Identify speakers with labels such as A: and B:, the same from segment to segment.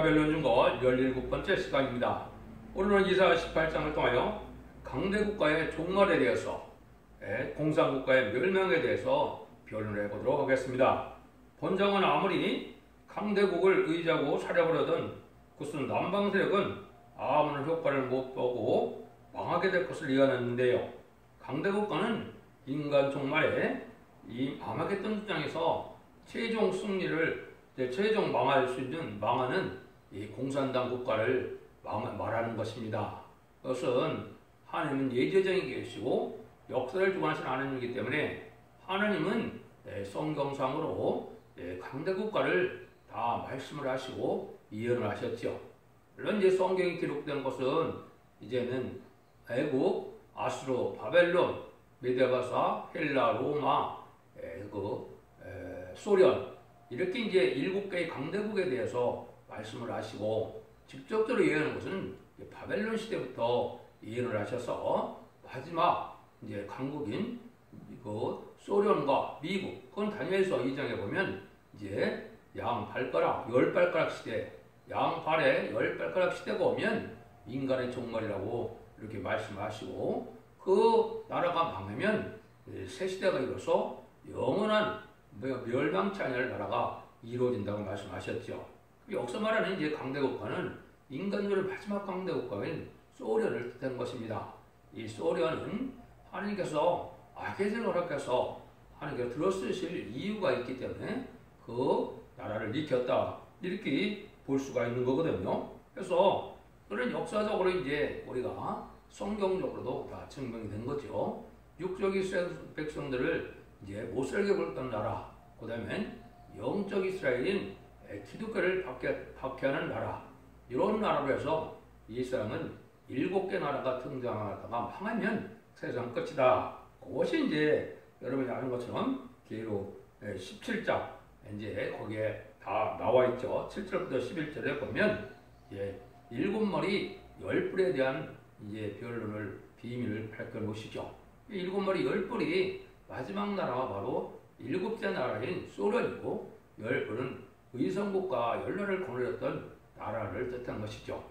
A: 변론 중거 17번째 시간입니다. 오늘은 이사 18장을 통하여 강대국가의 종말에 대해서 공산국가의 멸망에 대해서 변론해 보도록 하겠습니다. 본장은 아무리 강대국을 의지하고 살려보려던 그것은 남방 세력은 아무런 효과를 못 보고 망하게 될 것을 예언했는데요. 강대국가는 인간 종말에 이 아마겟돈 전장에서 최종 승리를 최종 망할 수 있는 망하는 이 공산당 국가를 말하는 것입니다. 그것은 하나님은 예제적인 계시고 역사를 주관하시는 하나님이기 때문에 하나님은 성경상으로 강대 국가를 다 말씀을 하시고 예언을 하셨죠. 물론 이제 성경에 기록된 것은 이제는 애국, 아수르, 바벨론, 메데바사, 헬라, 로마, 소련 이렇게 이제 7개의 강대국에 대해서 말씀을 하시고 직접적으로 예언한 것은 바벨론 시대부터 예언을 하셔서 마지막 이제 강국인 소련과 미국, 그건 다니엘서 2장에 보면 이제 양 발가락, 10발가락 시대, 양 발에 10발가락 시대가 오면 인간의 종말이라고 이렇게 말씀하시고 그 나라가 망하면 새 시대가 이뤄서 영원한 멸망치 아니할 나라가 이루어진다고 말씀하셨죠. 역사 말하는 이제 강대국가는 인간들의 마지막 강대국가인 소련을 뜻한 것입니다. 이 소련은 하나님께서 아겟을 허락해서 하나님께서 들어쓰실 이유가 있기 때문에 그 나라를 일으켰다 이렇게 볼 수가 있는 거거든요. 그래서 그런 역사적으로 이제 우리가 성경적으로도 다 증명이 된 거죠. 육적 이스라엘 백성들을 이제 못 살게 굴던 나라, 그 다음에 영적 이스라엘인 기독교를 박해하는 나라, 이런 나라로 해서 이 사람은 7개 나라가 등장하다가 망하면 세상 끝이다. 그것이 이제 여러분이 아는 것처럼 계로 17장 이제 거기에 다 나와 있죠. 7절부터 11절에 보면 7머리 10뿔에 대한 이제 변론을 비밀을 밝혀 놓으시죠. 7머리 10뿔이 마지막 나라가 바로 7째 나라인 소련이고 10뿔은 의성국가 연락을 거느렸던 나라를 뜻한 것이죠.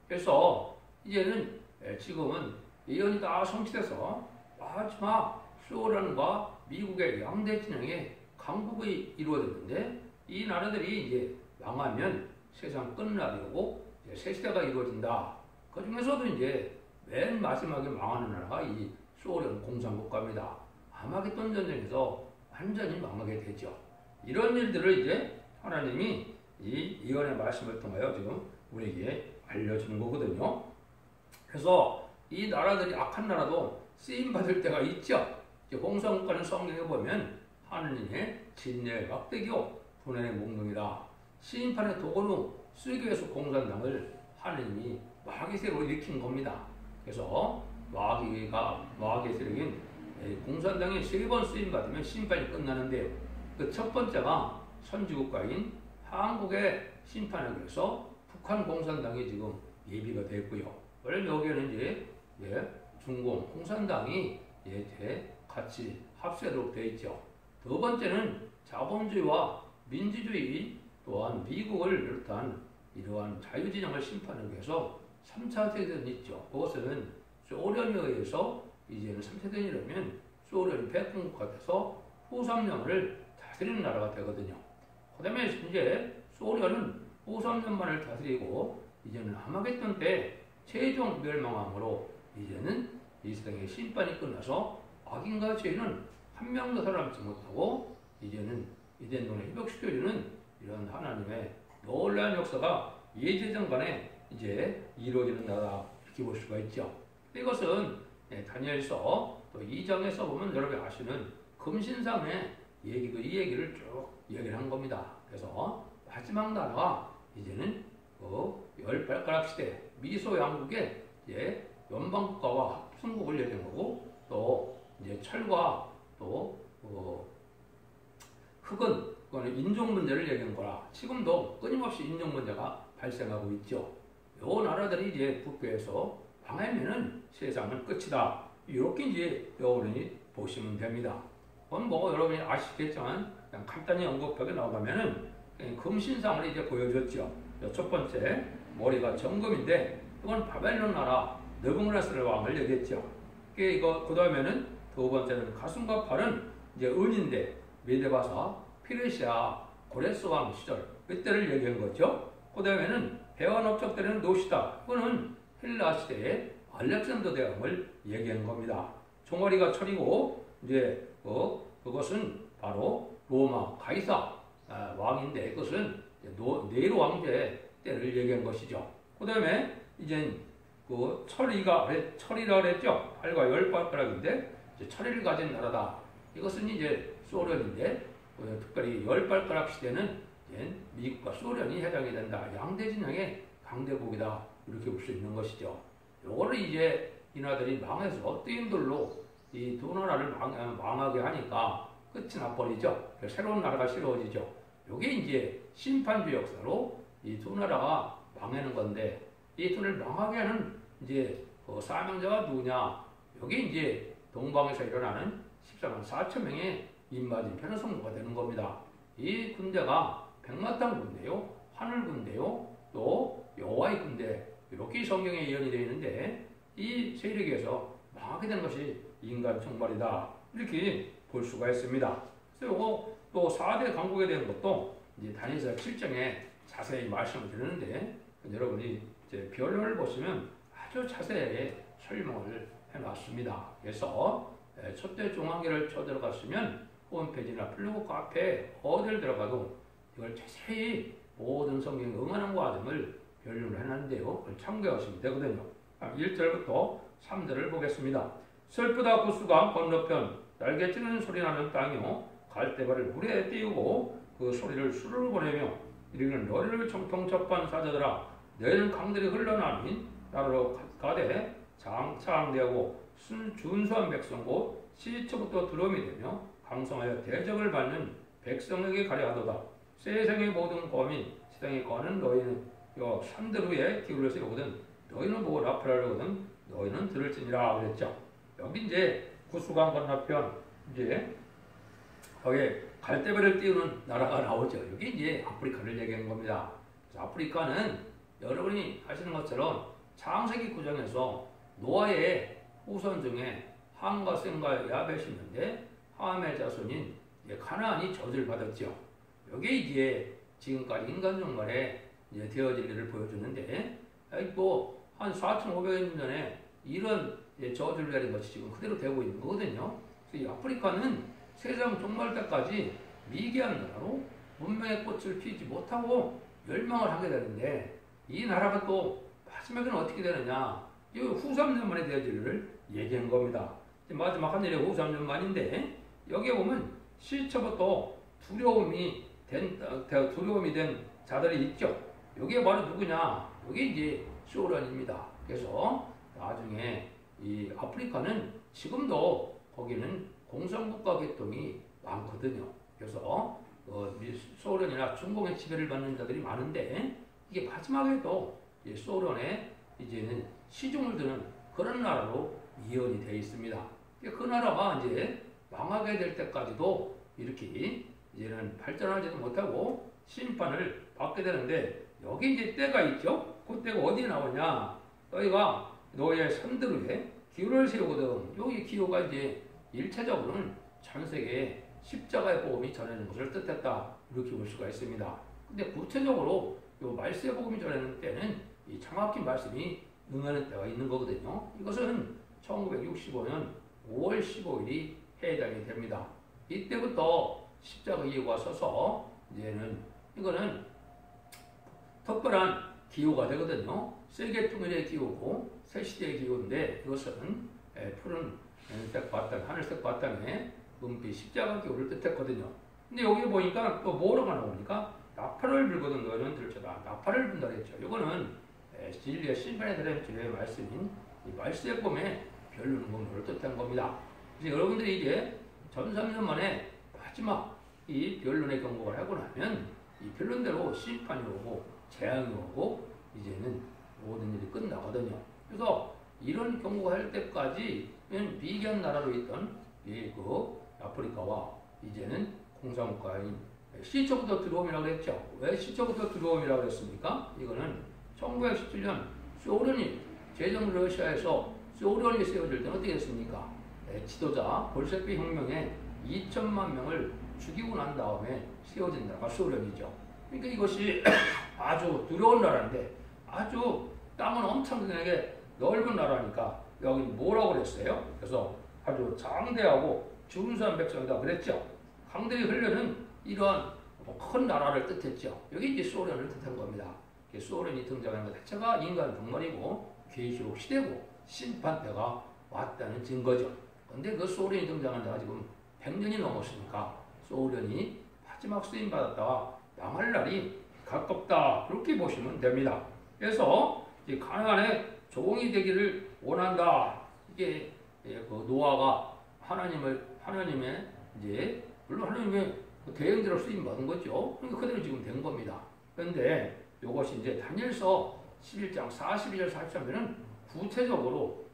A: 그래서 이제는 지금은 예언이 다 성취돼서 마지막 소련과 미국의 양대 진영의 강국이 이루어졌는데 이 나라들이 이제 망하면 세상 끝나려고 새 시대가 이루어진다. 그 중에서도 이제 맨 마지막에 망하는 나라가 이 소련 공산국가입니다. 아마겟돈 전쟁에서 완전히 망하게 되죠. 이런 일들을 이제 하나님이 이 예언의 말씀을 통하여 지금 우리에게 알려주는 거거든요. 그래서 이 나라들이 악한 나라도 쓰임받을 때가 있죠. 공산국가는 성경에 보면 하느님의 진례의 막대기요 분해의 목록이다. 시인판의 도건후 수교에서 공산당을 하느님이 마귀 세력으로 일으킨 겁니다. 그래서 마귀의 세력인 공산당이 3번 쓰임받으면 심판이 끝나는데요. 그 첫 번째가 선지국가인 한국의 심판에 그래서 북한 공산당이 지금 예비가 됐고요. 원래 여기에는 이제 중공 공산당이 같이 합세도록 되어 있죠. 두 번째는 자본주의와 민주주의 또한 미국을 비롯한 이러한 자유진영을 심판하기 위해서 3차 대전이 있죠. 그것은 소련에 의해서 이제는 3차 대전이라면 소련이 패권국가 돼서 후3년을 다스리는 나라가 되거든요. 그 다음에 이제 소련은 후3년만을 다스리고 이제는 아마겟돈 때 최종 멸망함으로 이제는 이 세상의 심판이 끝나서 악인과 죄인은 한 명도 살아남지 못하고 이제는 이덴돈을 회복시켜주는 이런 하나님의 놀라운 역사가 예제전간에 이제 이루어지는 나라 이렇게 볼 수가 있죠. 이것은 다니엘서 또 2장에서 보면 여러분이 아시는 금신상의 얘기도 이 얘기를 쭉 얘기를 한 겁니다. 그래서 마지막 나라가 이제는 10발가락 시대 미소 양국의 연방국가와 합중국을 얘기한 거고 또 이제 철과 또 흑은 그거는 인종 문제를 얘기한 거라 지금도 끊임없이 인종 문제가 발생하고 있죠. 요 나라들이 이제 부패해서 망하면은 세상은 끝이다. 이렇게 이제 여러분이 보시면 됩니다. 그건 뭐 여러분이 아시겠지만 그냥 간단히 언급하게 나가면은 금신상을 이제 보여줬죠. 첫 번째 머리가 정금인데 이건 바벨론 나라 느부갓네살 왕을 얘기했죠. 그 다음에는 두 번째는 가슴과 팔은 이제 은인데 메데바사 피르시아 고레스 왕 시절 그때를 얘기한 거죠. 그 다음에는 배와 넓적대는 노시다. 이거는 헬라 시대의 알렉산더 대왕을 얘기한 겁니다. 종아리가 철이고 이제 그것은 바로 로마 가이사 왕인데 그것은 네로 왕제 때를 얘기한 것이죠. 그 다음에 이제 그 철이라 그랬죠. 팔과 열 발가락인데 철이를 가진 나라다. 이것은 이제 소련인데 특별히 열 발가락 시대는 이제 미국과 소련이 해당이 된다. 양대 진영의 강대국이다. 이렇게 볼 수 있는 것이죠. 요거를 이제 이 나라들이 망해서 뜨임돌로 이 두 나라를 망하게 하니까 끝이 나버리죠. 새로운 나라가 세워지죠. 요게 이제 심판주 역사로 이 두 나라가 망하는 건데 이 둘을 망하게 하는 이제 그 사명자가 누구냐? 요게 이제 동방에서 일어나는 14만 4천 명의 인마진 편성부가 되는 겁니다. 이 군대가 백마탄 군대요, 하늘 군대요, 또 여호와의 군대 이렇게 성경에 예언이 되어 있는데 이 세력에서 망하게 된 것이 인간 총발이다 이렇게 볼 수가 있습니다. 그래서 이거 또 4대 강국에 대한 것도 이제 다니엘서 7장에 자세히 말씀을 드리는데 여러분이 이제 별론을 보시면 아주 자세히 설명을 해놨습니다. 그래서 첫째 중앙계를 쳐들어갔으면 홈페이지나 블로그 카페 어딜 들어가도 이걸 자세히 모든 성경에 응하는 과정을 변론을 해놨는데요. 그걸 참고하시면 되거든요. 1절부터 3절을 보겠습니다. 슬프다 구수강 건너편 날개 찌르는 소리 나는 땅이요 갈대발을 물에 띄우고 그 소리를 수르르 보내며 이르기는 너희를 청평첩한 사자들아 너희는 강들이 흘러나민 나라로 가되 장차항대하고 준수한 백성고 시초부터 두려움이 되며 강성하여 대적을 받는 백성에게 가려하도다. 세상의 모든 거민 세상에 거는 너희는 산들 위에 기울여 세우거든 너희는 보고 라프라르거든 너희는 들을지니라 그랬죠. 여기 이제 구수강 건너편 이제 거기에 갈대배를 띄우는 나라가 나오죠. 여기 이제 아프리카를 얘기하는 겁니다. 그래서 아프리카는 여러분이 아시는 것처럼 창세기 9장에서 노아의 후손 중에 함과 셈과 야벳이 있는데 함의 자손인 가나안이 저주를 받았죠. 여기 이제 지금까지 인간 종말에 이제 되어질 일을 보여주는데 또 한 4,500년 전에 이런 저주를 내린 것이 지금 그대로 되고 있는 거거든요. 그래서 이 아프리카는 세상 종말 때까지 미개한 나라로 문명의 꽃을 피우지 못하고 멸망을 하게 되는데 이 나라가 또 마지막에는 어떻게 되느냐 이 후 3년 만에 되어질 일을 얘기한 겁니다. 마지막 한 일이 후 3년 만인데 여기에 보면 시초부터 두려움이 된 자들이 있죠. 여기에 바로 누구냐? 여기 이제 소련입니다. 그래서 나중에 이 아프리카는 지금도 거기는 공산국가 계통이 많거든요. 그래서 소련이나 중공의 지배를 받는 자들이 많은데 이게 마지막에도 소련에 이제는 시중을 드는 그런 나라로 이연이 되어 있습니다. 그 나라가 이제 망하게 될 때까지도 이렇게 이제는 발전하지도 못하고 심판을 받게 되는데 여기 이제 때가 있죠. 그 때가 어디에 나오냐? 너희가 너의 산들 위에 기호를 세우거든. 여기 기호가 이제 1차적으로는 전 세계에 십자가의 복음이 전하는 것을 뜻했다. 이렇게 볼 수가 있습니다. 근데 구체적으로 이 말세의 복음이 전하는 때는 이 정확히 말씀이 응하는 때가 있는 거거든요. 이것은 1965년 5월 15일이 해당이 됩니다. 이때부터 십자가 기호가 서서 이제는 이거는 특별한 기호가 되거든요. 세계 통일의 기호고 새 시대의 기호인데 이것은 푸른 색 바탕, 하늘색 바탕에 은빛 십자가 기호를 뜻했거든요. 근데 여기 보니까 또 뭐라고 나오니까 나팔을 불거든 너희는 들쳐다. 나팔을 분다 했죠. 이거는 진리의 심판에 대한 진리의 말씀인 이 말세의 꿈에 별로는 공로를 뜻한 겁니다. 그래서 여러분들이 이제 전 3년 만에 마지막 이 변론의 경고를 하고 나면 이 변론대로 심판이 오고 재앙이 오고 이제는 모든 일이 끝나거든요. 그래서 이런 경고가 할 때까지는 미개한 나라로 있던 이 아프리카와 이제는 공산국가인 시초부터 들어옴이라고 그랬죠. 왜 시초부터 들어옴이라고 그랬습니까? 이거는 1917년 소련이 제정 러시아에서 소련이 세워질 때는 어떻게 했습니까? 지도자 볼셰비 혁명에 2천만 명을 죽이고 난 다음에 세워진 나라가 소련이죠. 그러니까 이것이 아주 두려운 나라인데 아주 땅은 엄청나게 넓은 나라니까 여기 뭐라고 그랬어요? 그래서 아주 장대하고 준수한 백성이다 그랬죠. 강들이 흐르는 이러한 큰 나라를 뜻했죠. 여기 이제 소련을 뜻한 겁니다. 소련이 등장하는 것 자체가 인간 종말이고 계시록 시대고 심판 때가 왔다는 증거죠. 근데 그 소련이 등장한 지가 지금 100년이 넘었으니까 소련이 마지막 쓰임 받았다가 망할 날이 가깝다 그렇게 보시면 됩니다. 그래서 이 가나안의 종이 되기를 원한다. 이게 그 노아가 하나님의 이제 물론 하나님의 대행자로 쓰임 받은 거죠. 그러니까 그대로 지금 된 겁니다. 그런데 이것이 이제 다니엘서 11장 42절 43절은 구체적으로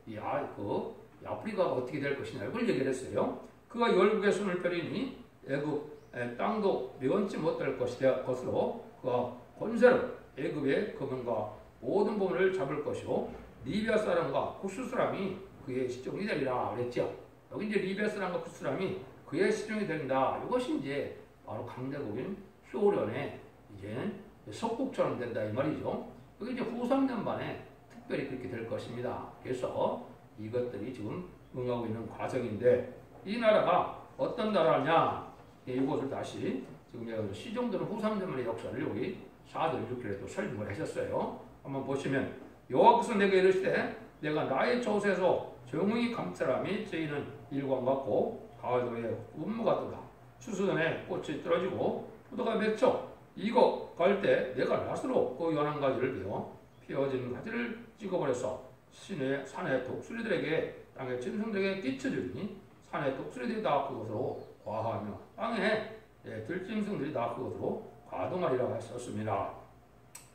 A: 아프리카가 어떻게 될 것이냐 이걸 얘기를 했어요. 그가 열국의 손을 펴리니 애굽 땅도 면치 못할 것으로 그가 권세로 애굽의 금은과 모든 보물을 잡을 것이요 리비아 사람과 쿠스 사람이 그의 시종이 되리라 그랬죠. 여기 이제 리비아 사람과 쿠스 사람이 그의 시종이 된다. 이것이 이제 바로 강대국인 소련의 이제 석국처럼 된다 이 말이죠. 여기 이제 후 3년 만에 특별히 그렇게 될 것입니다. 그래서 이것들이 지금 응하고 있는 과정인데 이 나라가 어떤 나라냐? 이것을 다시 지금 시종들은 후 3년 만의 역사를 여기 4절 6절에 설명을 하셨어요. 한번 보시면 여호와께서 내게 이르시되 내가 나의 저옷에서 정의 감사람이 저희는 일광 같고 가을도에 운무가 뜨다 추수전에 꽃이 떨어지고 포도가 맺혀 이거 갈 때 내가 낫으로 그 연한 가지를 베어 피어진 가지를 찍어버려서 산의 독수리들에게 땅의 짐승들에게 끼쳐주니 산의 독수리들이 다 그것으로 과하며 땅에 들짐승들이 다 그것으로 과동하리라고 했었습니다.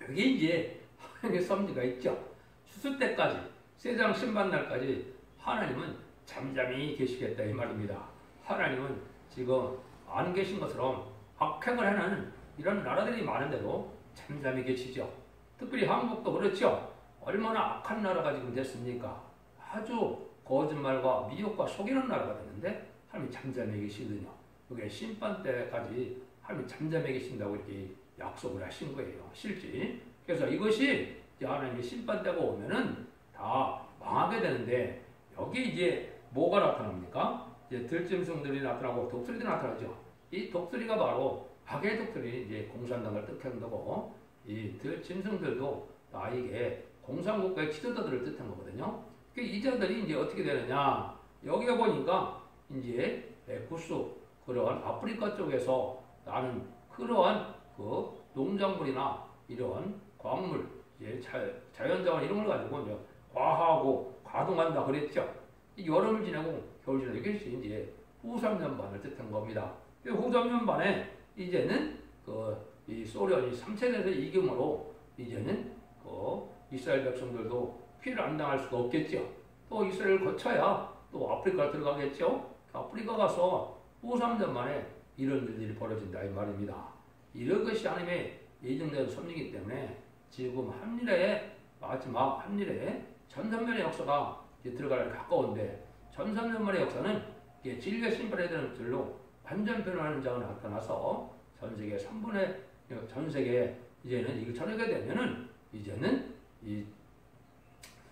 A: 여기 이제 하나님의 섭리가 있죠. 추수 때까지 세상 심판날까지 하나님은 잠잠히 계시겠다 이 말입니다. 하나님은 지금 안 계신 것처럼 악행을 하는 이런 나라들이 많은데도 잠잠히 계시죠. 특별히 한국도 그렇죠. 얼마나 악한 나라가 지금 됐습니까? 아주 거짓말과 미혹과 속이는 나라가 됐는데 하나님이 잠잠히 계시거든요. 그게 심판 때까지 하나님이 잠잠히 계신다고 이렇게 약속을 하신 거예요. 실제. 그래서 이것이 하나님의 심판 때가 오면은 다 망하게 되는데 여기 이제 뭐가 나타납니까? 이제 들짐승들이 나타나고 독수리들이 나타나죠. 이 독수리가 바로 악의 독수리 이제 공산당을 뜻하는 거고 이 들짐승들도 나에게 공산국가의 지도자들을 뜻한 거거든요. 이 자들이 이제 어떻게 되느냐? 여기에 보니까 이제 구수 그러한 아프리카 쪽에서 나는 그러한 그 농작물이나 이런 광물, 이제 자연자원 이런 걸 가지고 이제 과하고 과동한다 그랬죠. 여름을 지나고 겨울 지나고 이것이 이제 후 3년 반을 뜻한 겁니다. 후 3년 반에 이제는 이 소련이 3차전에서 이김으로 이제는 이스라엘 백성들도 피해를 안 당할 수가 없겠죠. 또 이스라엘을 거쳐야 또 아프리카로 들어가겠죠. 아프리카 가서 후 3년 만에 이런 일들이 벌어진다 이 말입니다. 이런 것이 하나님의 예정된 섭리이기 때문에 지금 한일의 마지막 한일의 전선면의 역사가 이제 들어갈 가까운데 전선면의 역사는 진리가 심판해야 되는 줄로 완전 변화하는 자가 나타나서 전 세계 이제는 이걸 전하게 되면은 이제는 이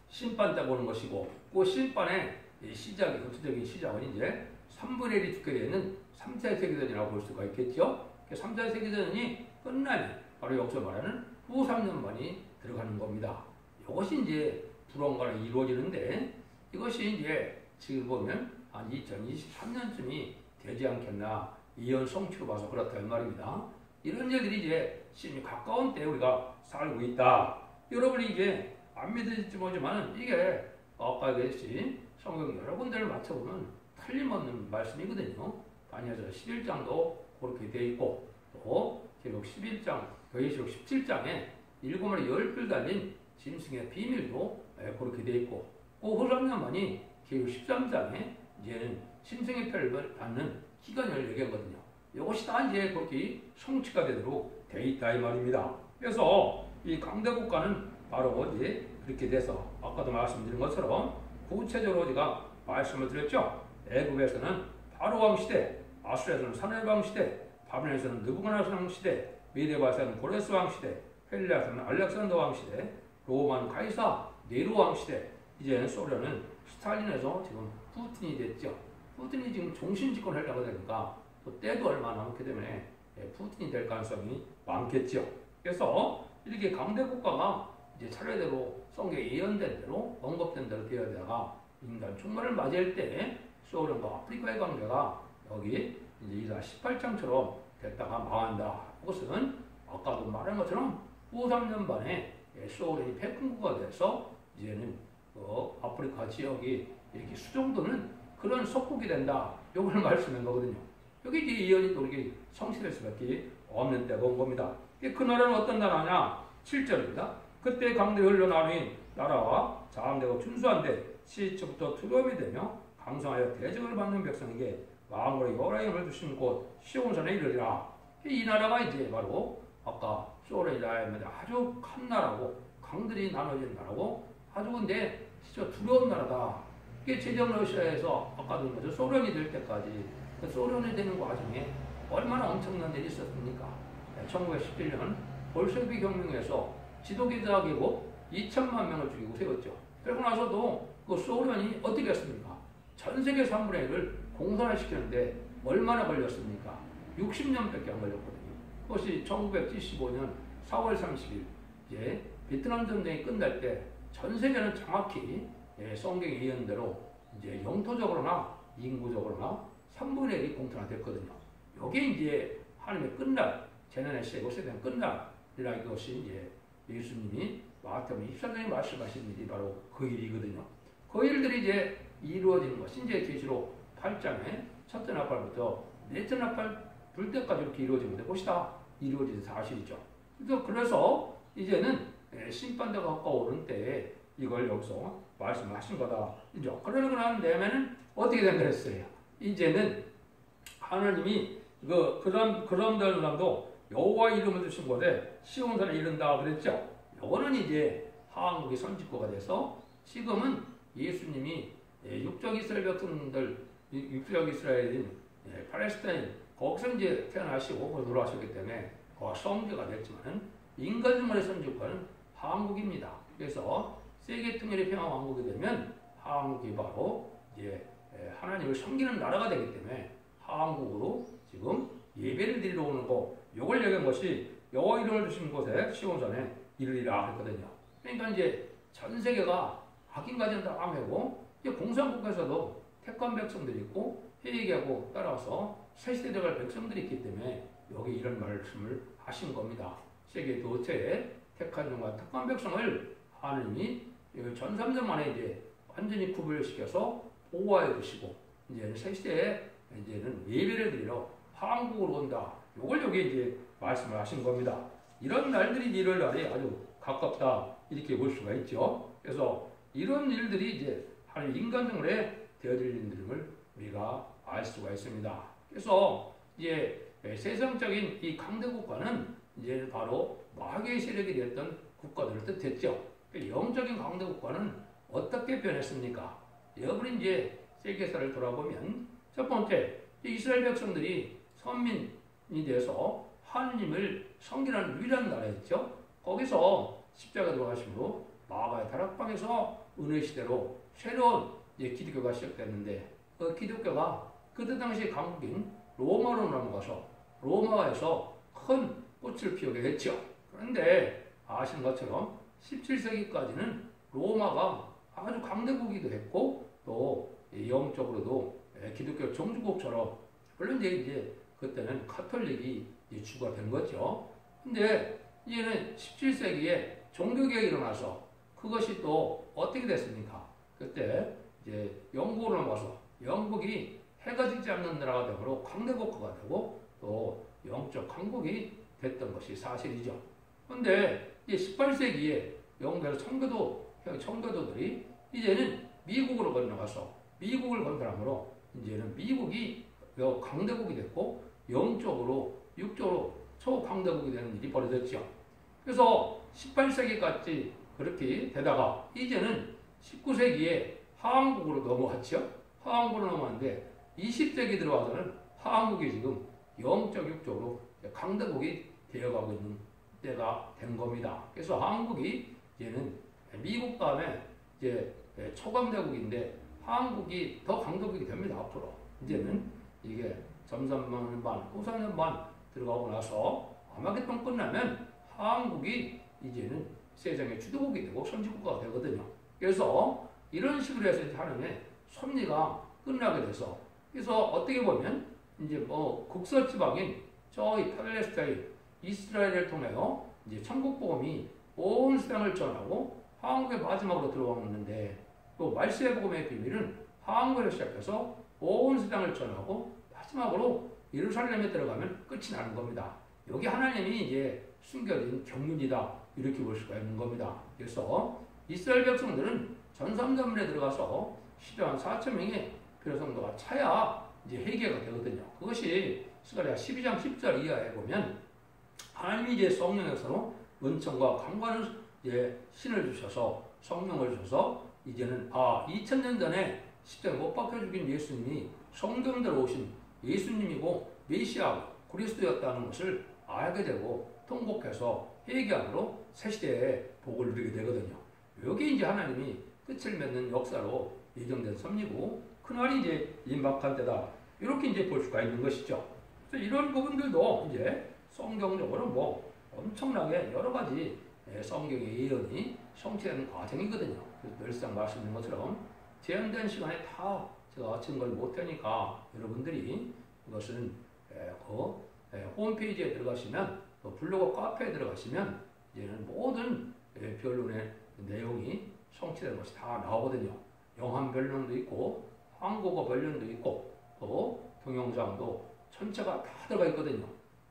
A: 심판 때 보는 것이고 그 심판의 시작이 구체적인 시작은 이제 3분의 1이 죽게 되는 3차 세계대전이라고 볼 수가 있겠죠. 3차 세계대전이 끝나면 바로 여기서 말하는 후 3년 만이 들어가는 겁니다. 이것이 이제 불언간에 이루어지는데 이것이 이제 지금 보면 한 2023년쯤이 되지 않겠나 이현 성취로 봐서 그렇다 이 말입니다. 이런 일들이 이제 심히 가까운 때에 우리가 살고 있다. 여러분이 이제 안 믿을지 모르지만 이게 아까 얘기했지 성경 여러 군데를 맞춰보면 틀림없는 말씀이거든요. 다니엘서 11장도 그렇게 되어 있고 또 계속 11장, 계시록 17장에 7마리 10뿔 달린 짐승의 비밀도 그렇게 되어 있고 그 후삼년만이 계시록 13장에 이제는 짐승의 표를 받는 기간을 얘기하거든요. 이것이 다 이제 그렇게 성취가 되도록 돼 있다 이 말입니다. 그래서 이 강대국가는 바로 이제 그렇게 돼서 아까도 말씀드린 것처럼 구체적으로 제가 말씀을 드렸죠. 애굽에서는 바로 왕 시대, 아수르에서는 사내립 왕 시대, 바벨론에서는 느부갓네살 왕 시대, 메디아에서는 고레스 왕 시대, 헬레아에서는 알렉산더 왕 시대, 로마는 가이사 네로 왕 시대, 이제 소련은 스탈린에서 지금 푸틴이 됐죠. 푸틴이 지금 종신 집권하려고 되니까 또 때도 얼마 남았기 때문에 푸틴이 될 가능성이 많겠죠. 그래서 이렇게 강대 국가가 이제 차례대로 성경에 예언된 대로 언급된 대로 되어야 되다가 인간 종말을 맞이할 때 소련과 아프리카의 관계가 여기 이제 이사 18장처럼 됐다가 망한다. 그것은 아까도 말한 것처럼 후 3년 반에 소련이 패권국가 돼서 이제는 아프리카 지역이 이렇게 수정도는 그런 속국이 된다. 이걸 말씀한 거거든요. 여기 이제 예언이 또 이렇게 성취될 수밖에 없는 때가 온 겁니다. 그 나라는 어떤 나라냐? 7절입니다. 그때 강대 흘러나오는 나라와 장대고 준수한데 시초부터 두려움이 되며 강성하여 대적을 받는 백성에게 왕으로 여호와의 힘을 주신 곳 시온산에 이르리라. 이 나라가 이제 바로 아까 소련이라 아주 큰 나라고 강들이 나눠진 나라고 아주 근데 진짜 두려운 나라다. 이게 제정 러시아에서 아까도 거죠. 소련이 될 때까지 그 소련이 되는 과정에 얼마나 엄청난 일이 있었습니까? 1917년 볼셰비크 혁명에서 지도계자 계곡 2천만 명을 죽이고 세웠죠. 그러고 나서도 그 소련이 어떻게 했습니까? 전 세계 3분의 1을 공산화시키는데 얼마나 걸렸습니까? 60년밖에 안 걸렸거든요. 그것이 1975년 4월 30일 이제 베트남 전쟁이 끝날 때 전 세계는 정확히 성경의 예언대로 이제 영토적으로나 인구적으로나 3분의 1이 공산화됐거든요. 이게 이제 하나님의 끝날 재난의 시대, 것에 대한 끝날이라는 것이 이제 예수님이 마태복음 24장에 말씀하신 일이 바로 그 일이거든요. 그 일들이 이제 이루어지는 것이 이제 계시록 8장에 첫째 나팔부터 넷째 나팔 불 때까지 이렇게 이루어지는데 그것이 다 이루어진 사실이죠. 그래서 이제는 심판대가 가까워오는 때에 이걸 여기서 말씀하신 거다. 이제 그러고 난 다음에는 어떻게 된 거랬어요? 이제는 하나님이 그런 사람도 여호와 이름을 주신 곳에 시온산에 이른다 그랬죠. 요거는 이제 한국의 선지국가 돼서 지금은 예수님이 육적 이스라엘 백성들, 육적 이스라엘인 팔레스타인 거기서 이제 태어나시고 거기서 돌아가셨기 때문에 성지가 됐지만 인간중간의 선지국가는 한국입니다. 그래서 세계 통일의 평화 왕국이 되면 한국이 바로 이제 하나님을 섬기는 나라가 되기 때문에 한국으로 지금 예배를 드리러 오는 거, 요걸 얘기한 것이 여호와 이름을 주신 곳에 시온산에 이르리라 했거든요. 그러니까 이제 전 세계가 악인 가진 다음이고 이제 공산국가에서도 택한 백성들이 있고 회개하고 따라서 새 시대 들어갈 백성들이 있기 때문에 여기 이런 말씀을 하신 겁니다. 세계 도처에 택한 종과 택한 백성을 하나님이 전 3년 만에 이제 완전히 구별시켜서 보호하여 주시고 이제 새 시대에 이제는 예배를 드리러 한국으로 온다. 요걸 여기 이제 말씀을 하신 겁니다. 이런 날들이 이럴 날이 아주 가깝다 이렇게 볼 수가 있죠. 그래서 이런 일들이 이제 하나님 인간중에 되어질 일들임을 우리가 알 수가 있습니다. 그래서 이제 세상적인 이 강대 국가는 이제 바로 마귀의 세력이 됐던 국가들을 뜻했죠. 영적인 강대 국가는 어떻게 변했습니까? 여러분이 이제 세계사를 돌아보면 첫 번째 이스라엘 백성들이 선민이 돼서 하느님을 섬기는 유일한 나라였죠. 거기서 십자가 돌아가심으로 마가의 다락방에서 은혜 시대로 새로운 이제 기독교가 시작됐는데 그 기독교가 그때 당시 강국인 로마로 넘어가서 로마에서 큰 꽃을 피우게 됐죠. 그런데 아시는 것처럼 17세기까지는 로마가 아주 강대국이기도 했고 또 영적으로도 기독교 종주국처럼 물론 이제 그때는 카톨릭이 주가 된 거죠. 근데 이제는 17세기에 종교개혁이 일어나서 그것이 또 어떻게 됐습니까? 그때 이제 영국으로 넘어가서 영국이 해가 지지 않는 나라가 되므로 강대국가가 되고 또 영적 강국이 됐던 것이 사실이죠. 그런데 이제 18세기에 영국에서 청교도들이 이제는 미국으로 건너가서 미국을 건설함으로 이제는 미국이 강대국이 됐고 영적으로 육적으로 초강대국이 되는 일이 벌어졌죠. 그래서 18세기까지 그렇게 되다가 이제는 19세기에 하왕국으로 넘어갔죠. 하왕국으로 넘어갔는데 20세기 들어와서는 하왕국이 지금 영적 육적으로 강대국이 되어가고 있는 때가 된 겁니다. 그래서 한국이 이제는 미국 다음에 이제 초강대국인데 한국이 더 강대국이 됩니다. 앞으로 이제는 이게 점선반, 후산연반 들어가고 나서 아마겟돈 끝나면 한국이 이제는 세상의 주도국이 되고 선진국가가 되거든요. 그래서 이런 식으로 해서 하나님의 섭리가 끝나게 돼서 그래서 어떻게 보면 이제 뭐 국서지방인 저희 팔레스타인 이스라엘을 통해서 이제 천국복음이 온 세상을 전하고 한국의 마지막으로 들어왔는데 또 말세의 복음의 비밀은 한국에서 시작해서 온 세상을 전하고 마지막으로 예루살렘에 들어가면 끝이 나는 겁니다. 여기 하나님이 이제 숨겨진 경륜이다 이렇게 볼 수가 있는 겁니다. 그래서 이스라엘 백성들은 전성전문에 들어가서 10여 4천 명의 표성도가 차야 이제 회개가 되거든요. 그것이 스가랴 12장 10절 이하에 보면 하나님이 이제 성령에서로 은총과 강관을 이제 신을 주셔서 성령을 주셔서 이제는 2000년 전에 십자가에 못 박혀 죽인 예수님이 성경대로 오신 예수님이고 메시아고 그리스도였다는 것을 알게 되고 통곡해서 회개함으로 새 시대의 복을 누리게 되거든요. 여기 이제 하나님이 끝을 맺는 역사로 예정된 섭리고 그날이 이제 임박할 때다. 이렇게 이제 볼 수가 있는 것이죠. 그래서 이런 부분들도 이제 성경적으로 뭐 엄청나게 여러 가지 성경의 예언이 성취되는 과정이거든요. 그래서 늘상 말씀드린 것처럼 제한된 시간에 다 제가 증거를 못하니까 여러분들이 그것은 홈페이지에 들어가시면 또 블로그 카페에 들어가시면 이제는 모든 변론의 내용이 성취되는 것이 다 나오거든요. 영한 변론도 있고 한국어 변론도 있고 또 동영상도 전체가 다 들어가 있거든요.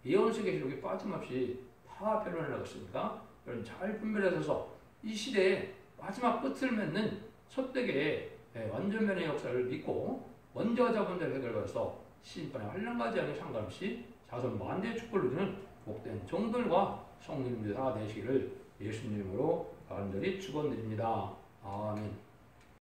A: 예언서 계시록이 빠짐없이 다 변론을 하겠습니까? 여러분 잘 분별해서 이 시대에 마지막 끝을 맺는 첫대계의 완전변의 역사를 믿고 먼저 잡은 자를 해결해서 심판의 환란까지 하는 상관없이 자손 만대의 축복을 누리는 복된 종들과 성님들 다 되시기를 예수님으로 간절히 축원드립니다. 아멘.